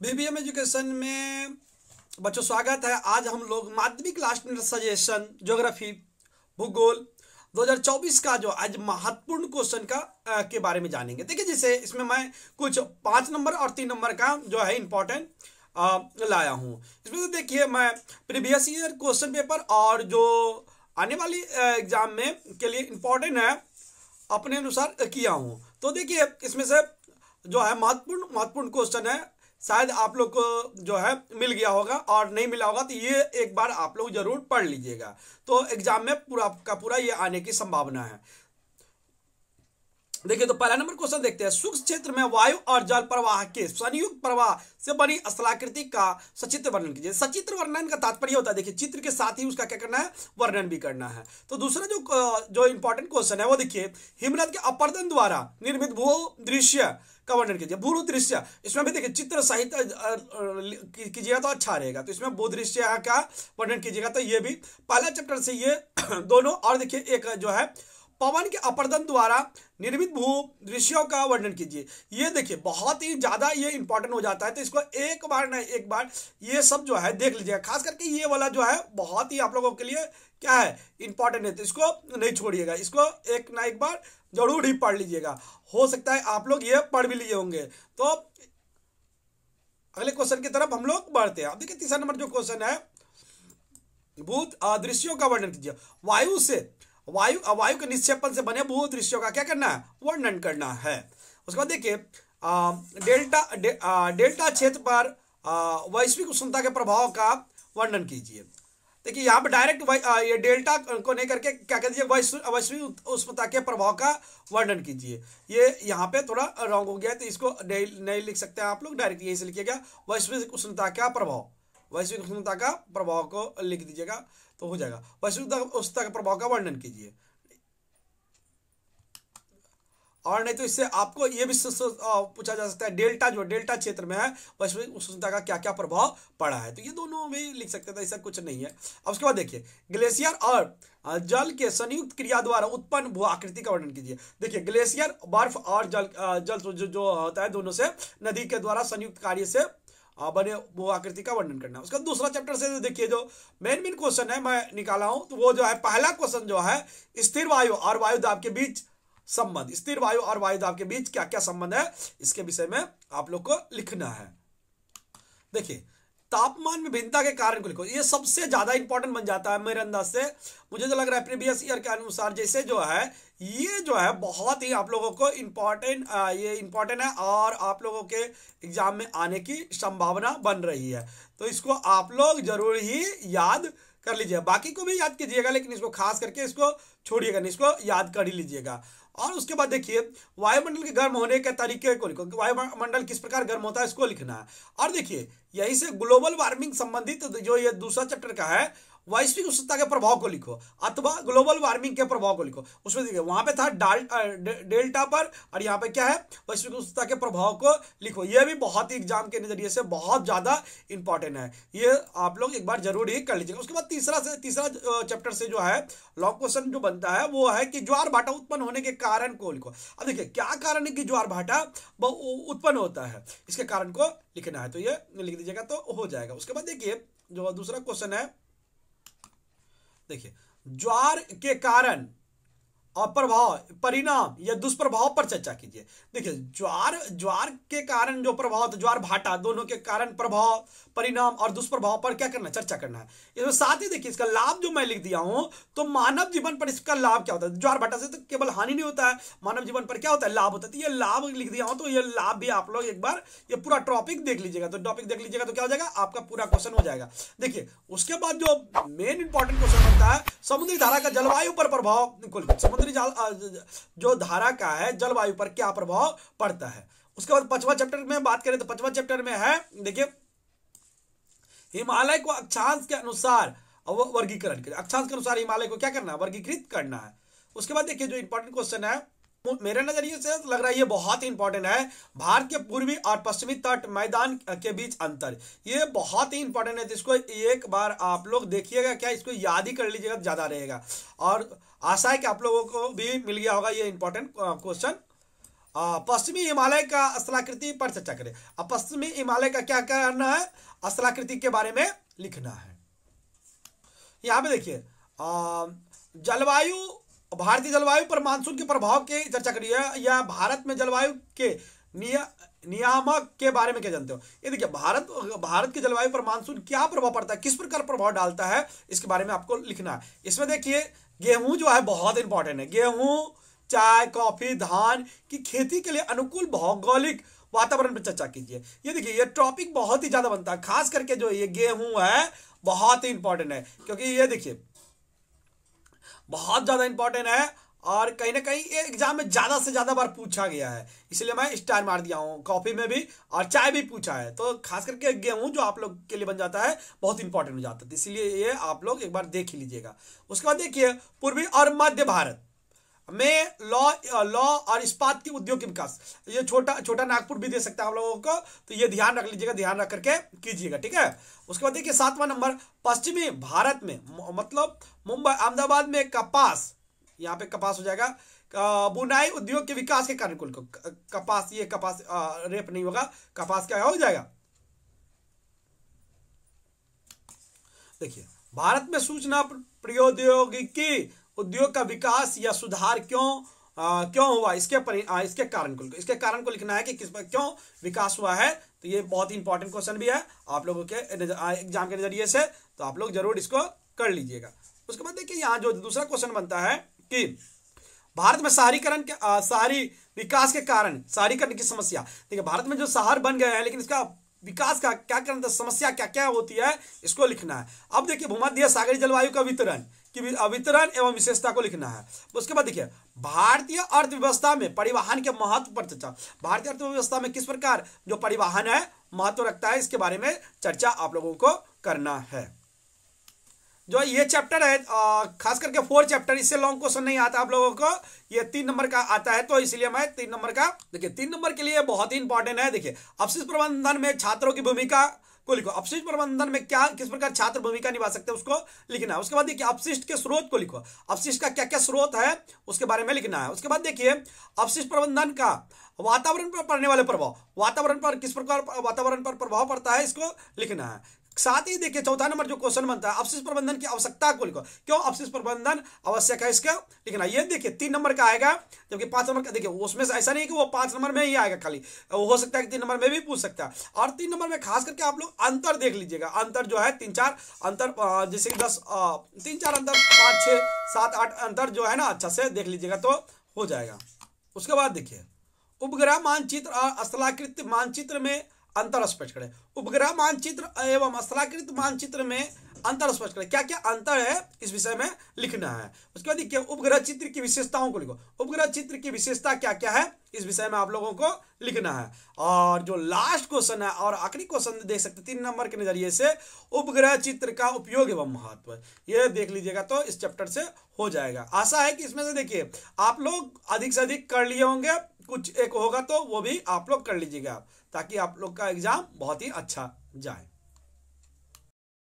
BBM education में बच्चों स्वागत है। आज हम लोग माध्यमिक लास्ट मिनट सजेशन ज्योग्राफी भूगोल 2024 का जो आज महत्वपूर्ण क्वेश्चन के बारे में जानेंगे। देखिए, जैसे इसमें मैं कुछ 5 नंबर और 3 नंबर का जो है इम्पोर्टेंट लाया हूँ। इसमें तो देखिए, मैं प्रीवियस ईयर क्वेश्चन पेपर और जो आने वाली एग्जाम में के लिए इम्पोर्टेंट है अपने अनुसार किया हूँ। तो देखिए, इसमें से जो है महत्वपूर्ण क्वेश्चन है, शायद आप लोग को जो है मिल गया होगा, और नहीं मिला होगा तो ये एक बार आप लोग जरूर पढ़ लीजिएगा। तो एग्जाम में पूरा का पूरा ये आने की संभावना है। देखिए, तो पहला नंबर क्वेश्चन देखते हैं। सूक्ष्म क्षेत्र में वायु और जल प्रवाह के संयुक्त प्रवाह से बनी स्थलाकृति का सचित्र वर्णन कीजिए। सचित्र वर्णन का तात्पर्य होता है, देखिए, चित्र के साथ ही उसका क्या करना है, वर्णन भी करना है। तो दूसरा जो इंपॉर्टेंट क्वेश्चन है वो देखिए, हिमनद के अपरदन द्वारा निर्मित भू दृश्य का वर्णन कीजिए। भू दृश्य, इसमें भी देखिए चित्र सहित कीजिएगा तो अच्छा रहेगा। तो इसमें भू दृश्य का वर्णन कीजिएगा। तो ये भी पहला चैप्टर से ये दोनों। और देखिए, एक जो है पवन के अपरदन द्वारा निर्मित भू दृश्यों का वर्णन कीजिए। ये देखिए बहुत ही ज्यादा ये इंपॉर्टेंट हो जाता है। तो इसको एक बार ना एक बार ये सब जो है देख लीजिएगा। खास करके ये वाला जो है बहुत ही आप लोगों के लिए क्या है, इंपॉर्टेंट है। तो इसको नहीं छोड़िएगा, इसको एक ना एक बार जरूर ही पढ़ लीजिएगा। हो सकता है आप लोग ये पढ़ भी लिए होंगे। तो अगले क्वेश्चन की तरफ हम लोग बढ़ते हैं। अब देखिए, तीसरा नंबर जो क्वेश्चन है, भूत दृश्यों का वर्णन कीजिए। वायु के निक्षेपण से बने भू दृश्यों का क्या करना है, वर्णन करना है। उसके बाद देखिए, डेल्टा क्षेत्र पर वैश्विक उष्णता के प्रभाव का वर्णन कीजिए। देखिए, यहाँ पे डायरेक्ट ये डेल्टा को नहीं करके क्या कर दीजिए, वैश्विक उष्णता के प्रभाव का वर्णन कीजिए। ये यहाँ पे थोड़ा रॉन्ग हो गया है, तो इसको नहीं लिख सकते हैं आप लोग, डायरेक्ट यही से लिखिएगा, वैश्विक उष्णता का प्रभाव। वैश्विक उष्णता का प्रभाव को लिख दीजिएगा तो हो जाएगा। वैश्विक उष्णता के प्रभाव का वर्णन कीजिए। और नहीं तो इससे आपको ये भी पूछा जा सकता है, डेल्टा क्षेत्र में है वैश्विक उष्णता का क्या क्या प्रभाव पड़ा है। तो ये दोनों भी लिख सकते थे, ऐसा कुछ नहीं है। अब उसके बाद देखिए, ग्लेशियर और जल के संयुक्त क्रिया द्वारा उत्पन्न भू आकृति का वर्णन कीजिए। देखिए, ग्लेशियर बर्फ और जल जो होता है, दोनों से नदी के द्वारा संयुक्त कार्य से बने वो आकृति का वर्णन करना। उसका दूसरा चैप्टर से देखिए, जो मेन क्वेश्चन है मैं निकाला हूं, तो वो जो है पहला क्वेश्चन जो है, स्थिर वायु और वायु दाब के बीच संबंध। स्थिर वायु और वायु दाब के बीच क्या क्या संबंध है, इसके विषय में आप लोग को लिखना है। देखिए, तापमान में भिन्नता के कारण को लिखो। ये सबसे ज्यादा इंपॉर्टेंट बन जाता है मेरे अंदाज से। मुझे जो लग रहा है प्रीवियस ईयर के अनुसार, जैसे जो है ये जो है बहुत ही आप लोगों को इम्पोर्टेंट है, और आप लोगों के एग्जाम में आने की संभावना बन रही है। तो इसको आप लोग जरूर ही याद कर लीजिए। बाकी को भी याद कीजिएगा, लेकिन इसको खास करके इसको छोड़िएगा नहीं, इसको याद कर ही लीजिएगा। और उसके बाद देखिए, वायुमंडल के गर्म होने के तरीके को लिखो। वायुमंडल किस प्रकार गर्म होता है, इसको लिखना है। और देखिए, यही से ग्लोबल वार्मिंग संबंधित जो ये दूसरा चैप्टर का है, वैश्विक उष्णता के प्रभाव को लिखो अथवा ग्लोबल वार्मिंग के प्रभाव को लिखो। उसमें देखिए, वहां पे था डेल्टा पर, और यहाँ पे क्या है, वैश्विक उष्णता के प्रभाव को लिखो। ये भी बहुत ही एग्जाम के नजरिए से बहुत ज्यादा इंपॉर्टेंट है। ये आप लोग एक बार जरूर ही कर लीजिएगा। उसके बाद तीसरा चैप्टर से जो है लॉन्ग क्वेश्चन जो बनता है वो है कि ज्वार भाटा उत्पन्न होने के कारण को लिखो। अब देखिए, क्या कारण है कि ज्वार भाटा उत्पन्न होता है, इसके कारण को लिखना है। तो ये लिख दीजिएगा तो हो जाएगा। उसके बाद देखिए, जो दूसरा क्वेश्चन है, देखिए, ज्वार के कारण और प्रभाव, परिणाम या दुष्प्रभाव पर चर्चा कीजिए। देखिए, ज्वार के कारण जो प्रभाव, तो ज्वार भाटा दोनों के कारण प्रभाव, परिणाम और दुष्प्रभाव पर क्या करना है, चर्चा करना है। इसमें साथ ही देखिए, इसका लाभ जो मैं लिख दिया हूं, तो मानव जीवन पर इसका लाभ क्या होता है। ज्वार भाटा से तो केवल हानि नहीं होता है, मानव जीवन पर क्या होता है, लाभ होता है। तो ये लाभ लिख दिया हूं, तो ये लाभ भी आप लोग एक बार ये पूरा टॉपिक देख लीजिएगा। तो टॉपिक देख लीजिएगा तो क्या हो जाएगा, आपका पूरा क्वेश्चन हो जाएगा। देखिए, उसके बाद जो मेन इंपॉर्टेंट क्वेश्चन बनता है, समुद्री धारा का जलवायु पर प्रभाव। समुद्री जो धारा का है, जलवायु पर क्या प्रभाव पड़ता है। उसके बाद पांचवा चैप्टर में बात करें तो पांचवा चैप्टर में है, देखिए, हिमालय को अक्षांश के अनुसार वर्गीकरण करें। अक्षांश के अनुसार हिमालय को क्या करना है, वर्गीकृत करना है। उसके बाद देखिए, जो इंपॉर्टेंट क्वेश्चन है, मेरे नजरिए से लग रहा है ये बहुत ही इंपॉर्टेंट है, भारत के पूर्वी और पश्चिमी तट मैदान के बीच अंतर। ये बहुत ही इंपॉर्टेंट है, तो इसको एक बार आप लोग देखिएगा, क्या इसको याद ही कर लीजिएगा, ज्यादा रहेगा। और आशा है कि आप लोगों को भी मिल गया होगा ये इंपॉर्टेंट क्वेश्चन। पश्चिमी हिमालय का स्थलाकृति पर चर्चा करें। अब पश्चिमी हिमालय का क्या करना है, स्थलाकृति के बारे में लिखना है। यहाँ पे देखिए जलवायु, भारतीय जलवायु पर मानसून के प्रभाव की चर्चा करिए, या भारत में जलवायु के नियामक के बारे में क्या जानते हो। ये देखिए भारत की जलवायु पर मानसून क्या प्रभाव पड़ता है, किस प्रकार प्रभाव डालता है, इसके बारे में आपको लिखना है। इसमें देखिए गेहूं जो है बहुत इंपॉर्टेंट है। गेहूं, चाय, कॉफी, धान की खेती के लिए अनुकूल भौगोलिक वातावरण पर चर्चा कीजिए। ये देखिए ये टॉपिक बहुत ही ज्यादा बनता है, खास करके जो ये गेहूं है बहुत ही इंपॉर्टेंट है, क्योंकि ये देखिए बहुत ज्यादा इंपॉर्टेंट है और कहीं ना कहीं ये एग्जाम में ज्यादा से ज्यादा बार पूछा गया है, इसलिए मैं स्टार मार दिया हूँ। कॉफी में भी और चाय भी पूछा है, तो खास करके गेहूं जो आप लोग के लिए बन जाता है बहुत इंपॉर्टेंट हो जाता है, इसलिए ये आप लोग एक बार देख ही लीजिएगा। उसके बाद देखिए पूर्वी और मध्य भारत में लॉ और इस्पात के उद्योग के विकास, ये छोटा नागपुर भी दे सकता है आप लोगों को, तो ये ध्यान रख लीजिएगा, ध्यान रख करके कीजिएगा, ठीक है। उसके बाद देखिए 7वां नंबर, पश्चिमी भारत में मतलब मुंबई, अहमदाबाद में कपास, यहाँ पे कपास हो जाएगा, बुनाई उद्योग के विकास के कार्यकुल को कपास, ये कपास रेप नहीं होगा, कपास क्या हो जाएगा। देखिए भारत में सूचना प्रौद्योगिकी उद्योग का विकास या सुधार क्यों हुआ, इसके कारण को लिखना है कि किस पर क्यों विकास हुआ है। तो ये बहुत ही इंपॉर्टेंट क्वेश्चन भी है आप लोगों के एग्जाम के नजरिए से, तो आप लोग जरूर इसको कर लीजिएगा। उसके बाद देखिए यहाँ जो दूसरा क्वेश्चन बनता है कि भारत में शहरी विकास के कारण, शहरीकरण की समस्या। देखिए भारत में जो शहर बन गए हैं लेकिन इसका विकास का क्या करना, समस्या क्या क्या होती है, इसको लिखना है। अब देखिए भूमध्य सागरीय जलवायु का वितरण एवं विशेषता को लिखना है। उसके बाद देखिए भारतीय अर्थव्यवस्था में परिवहन के महत्व पर चर्चा। भारतीय अर्थव्यवस्था में किस प्रकार जो परिवहन है महत्व रखता है, इसके बारे में चर्चा आप लोगों को करना है। जो ये चैप्टर है खास करके 4 चैप्टर, इससे लॉन्ग क्वेश्चन नहीं आता आप लोगों को, ये 3 नंबर का आता है, तो इसलिए मैं 3 नंबर का, देखिए 3 नंबर के लिए बहुत ही इंपॉर्टेंट है। देखिए अपशिष्ट प्रबंधन में छात्रों की भूमिका को लिखो। अपशिष्ट प्रबंधन में किस प्रकार छात्र भूमिका निभा सकते हैं उसको लिखना है। उसके बाद देखिए अपशिष्ट के स्रोत को लिखो, अपशिष्ट का क्या क्या स्रोत है उसके बारे में लिखना है। उसके बाद देखिए अपशिष्ट प्रबंधन का वातावरण पर पड़ने वाले प्रभाव, वातावरण पर किस प्रकार वातावरण पर प्रभाव पड़ता है, इसको लिखना है। साथ ही देखिए 4था नंबर जो क्वेश्चन बनता है अपशिष्ट प्रबंधन की आवश्यकता को लिखो, क्यों अपशिष्ट प्रबंधन आवश्यक है, इसका लिखना। ये देखिए 3 नंबर का आएगा, जबकि 5 नंबर का देखिए उसमें से ऐसा नहीं है कि वो 5 नंबर में ही आएगा, खाली हो सकता है कि 3 नंबर में भी पूछ सकता है। और 3 नंबर में खास करके आप लोग अंतर देख लीजिएगा, अंतर जो है 3-4 अंतर, जैसे कि 3-4 अंतर, 5, 6, 7, 8 अंतर जो है ना अच्छा से देख लीजिएगा तो हो जाएगा। उसके बाद देखिए उपग्रह मानचित्र और स्थलाकृत मानचित्र में अंतर स्पष्ट करें। उपग्रह मानचित्र एवं स्थलाकृत मानचित्र में अंतर स्पष्ट करें, क्या क्या अंतर है इस विषय में लिखना है। उसके बाद देखिए उपग्रह चित्र की विशेषताओं को लिखो, उपग्रह चित्र की विशेषता क्या क्या है इस विषय में आप लोगों को लिखना है। और जो लास्ट क्वेश्चन है और आखिरी क्वेश्चन देख सकते 3 नंबर के नजरिए से, उपग्रह चित्र का उपयोग एवं महत्व, ये देख लीजिएगा तो इस चैप्टर से हो जाएगा। आशा है कि इसमें से देखिए आप लोग अधिक से अधिक कर लिए होंगे, कुछ एक होगा तो वो भी आप लोग कर लीजिएगा, ताकि आप लोग का एग्जाम बहुत ही अच्छा जाए।